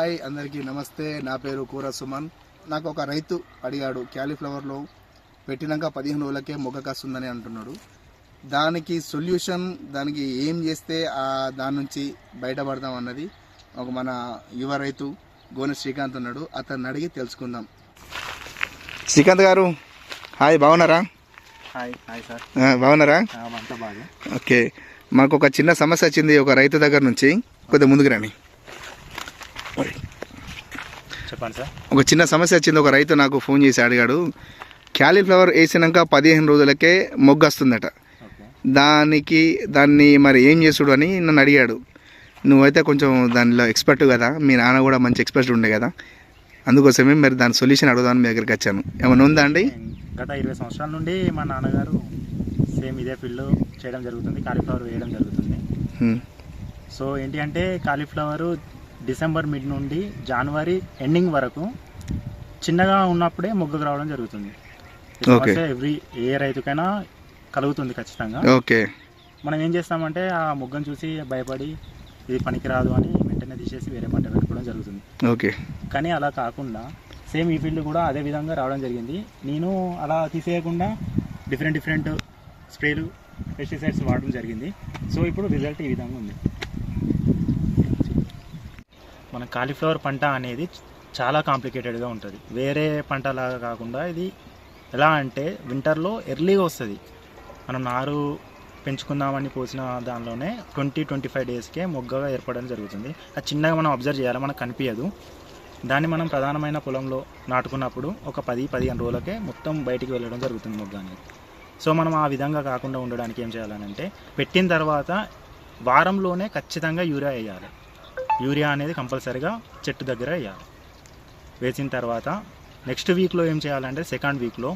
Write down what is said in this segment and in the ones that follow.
Hi అందరికీ నమస్తే. నా పేరు కూర సుమన్. నాకు ఒక రైతు అడిగాడు, క్యాలీఫ్లవర్లో పెట్టినాక 15 రోజులకే మొగ్గ కాస్తుందని అంటున్నాడు. దానికి సొల్యూషన్, దానికి ఏం చేస్తే దాని నుంచి బయటపడదాం అన్నది ఒక మన యువ రైతు గోనె శ్రీకాంత్ ఉన్నాడు. అతన్ని అడిగి తెలుసుకుందాం. శ్రీకాంత్ గారు హాయ్, బాగున్నారా? Hi sir. బాగున్నారా? బాగా. ఓకే, మాకు ఒక చిన్న సమస్య వచ్చింది ఒక రైతు దగ్గర నుంచి. కొద్దిగా ముందుకు రాని. చెప్పండి సార్. ఒక చిన్న సమస్య వచ్చింది. ఒక రైతు నాకు ఫోన్ చేసి అడిగాడు, క్యాలీఫ్లవర్ వేసినాక 15 రోజులకే మొగ్గ వస్తుందట. దాన్ని మరి ఏం చేసుడు అని నన్ను అడిగాడు. నువ్వైతే కొంచెం దానిలో ఎక్స్పర్ట్ కదా, మీ నాన్న కూడా మంచి ఎక్స్పర్ట్ ఉండే కదా, అందుకోసమే మరి దాని సొల్యూషన్ అడుగుదామని మీ దగ్గరికి వచ్చాను. ఏమైనా ఉందా అండి? గత 20 సంవత్సరాల నుండి మా నాన్నగారు సేమ్ ఇదే ఫీల్డ్ చేయడం జరుగుతుంది, కాలీఫ్లవర్ వేయడం జరుగుతుంది. సో ఏంటి అంటే కాలీఫ్లవర్ డిసెంబర్ మిడ్ నుండి జనవరి ఎండింగ్ వరకు చిన్నగా ఉన్నప్పుడే మొగ్గకు రావడం జరుగుతుంది. ఏ రైతుకైనా కలుగుతుంది ఖచ్చితంగా. ఓకే, మనం ఏం చేస్తామంటే ఆ మొగ్గను చూసి భయపడి ఇది పనికిరాదు అని వెంటనే తీసేసి వేరే పంట పెట్టుకోవడం జరుగుతుంది. ఓకే, కానీ అలా కాకుండా సేమ్ ఈ ఫీల్డ్ కూడా అదే విధంగా రావడం జరిగింది. నేను అలా తీసేయకుండా డిఫరెంట్ స్ప్రేలు, పెస్టిసైడ్స్ వాడడం జరిగింది. సో ఇప్పుడు రిజల్ట్ ఈ విధంగా ఉంది. మన కాలీఫ్లవర్ పంట అనేది చాలా కాంప్లికేటెడ్గా ఉంటుంది. వేరే పంటలాగా కాకుండా ఇది ఎలా అంటే వింటర్లో ఎర్లీగా వస్తుంది. మనం నారు పెంచుకుందామని పోసిన దానిలోనే 20-25 డేస్కే మొగ్గగా ఏర్పడడం జరుగుతుంది. అది చిన్నగా మనం అబ్జర్వ్ చేయాలి, మనకు కనిపించదు. దాన్ని మనం ప్రధానమైన పొలంలో నాటుకున్నప్పుడు ఒక 10-15 రోజులకే మొత్తం బయటికి వెళ్ళడం జరుగుతుంది మొగ్గ అనేది. సో మనం ఆ విధంగా కాకుండా ఉండడానికి ఏం చేయాలనంటే, పెట్టిన తర్వాత వారంలోనే ఖచ్చితంగా యూరియా వేయాలి. యూరియా అనేది కంపల్సరీగా చెట్టు దగ్గర వేయాలి. వేసిన తర్వాత నెక్స్ట్ వీక్లో ఏం చేయాలంటే, సెకండ్ వీక్లో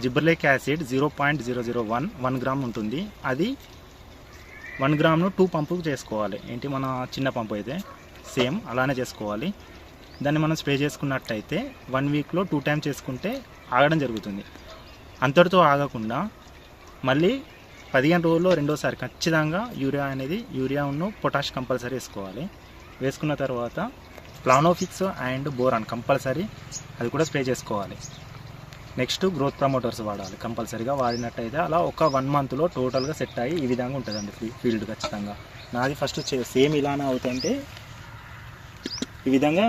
జిబ్రెలిక్ యాసిడ్ 0.001 గ్రామ్ ఉంటుంది. అది 1 గ్రామ్ను 2 పంపు చేసుకోవాలి. ఏంటి మన చిన్న పంపు అయితే సేమ్ అలానే చేసుకోవాలి. దాన్ని మనం స్ప్రే చేసుకున్నట్టయితే 1 వీక్లో 2 టైమ్స్ చేసుకుంటే ఆగడం జరుగుతుంది. అంతటితో ఆగకుండా మళ్ళీ 15 రోజుల్లో రెండోసారి ఖచ్చితంగా యూరియాను పొటాష్ కంపల్సరీ వేసుకోవాలి. వేసుకున్న తర్వాత ప్లానోఫిక్స్ అండ్ బోరాన్ కంపల్సరీ అది కూడా స్ప్రే చేసుకోవాలి. నెక్స్ట్ గ్రోత్ ప్రమోటర్స్ వాడాలి కంపల్సరీగా. వాడినట్టయితే అలా ఒక 1 మంత్లో టోటల్గా సెట్ అయ్యి ఈ విధంగా ఉంటుందండి ఫీల్డ్ ఖచ్చితంగా. నాది ఫస్ట్ సేమ్ ఇలానే అవుతుంటే ఈ విధంగా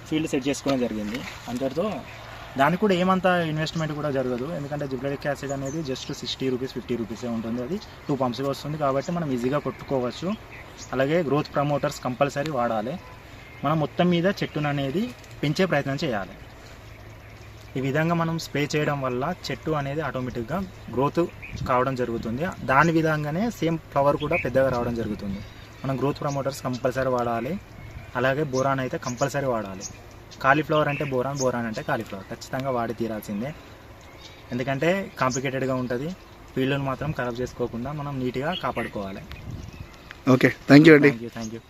ఫీల్డ్ సెట్ చేసుకోవడం జరిగింది. అంతటితో దానికి కూడా ఏమంతా ఇన్వెస్ట్మెంట్ కూడా జరగదు. ఎందుకంటే జిబ్రెలిక్ యాసిడ్ అనేది జస్ట్ 60 రూపీస్ 50 రూపీసే ఉంటుంది. అది 2 పంప్స్గా వస్తుంది కాబట్టి మనం ఈజీగా కొట్టుకోవచ్చు. అలాగే గ్రోత్ ప్రమోటర్స్ కంపల్సరీ వాడాలి. మనం మొత్తం మీద చెట్టును అనేది పెంచే ప్రయత్నం చేయాలి. ఈ విధంగా మనం స్ప్రే చేయడం వల్ల చెట్టు అనేది ఆటోమేటిక్గా గ్రోత్ కావడం జరుగుతుంది. దాని విధంగానే సేమ్ ఫ్లవర్ కూడా పెద్దగా రావడం జరుగుతుంది. మనం గ్రోత్ ప్రమోటర్స్ కంపల్సరీ వాడాలి. అలాగే బోరాన్ అయితే కంపల్సరీ వాడాలి. కాలీఫ్లవర్ అంటే బోరాన్ అంటే కాలీఫ్లవర్ ఖచ్చితంగా వాడి తీరాల్సిందే. ఎందుకంటే కాంప్లికేటెడ్గా ఉంటుంది. ఫీల్డ్ను మాత్రం ఖరాబ్ చేసుకోకుండా మనం నీట్గా కాపాడుకోవాలి. ఓకే, థ్యాంక్ యూ అండి. Thank you.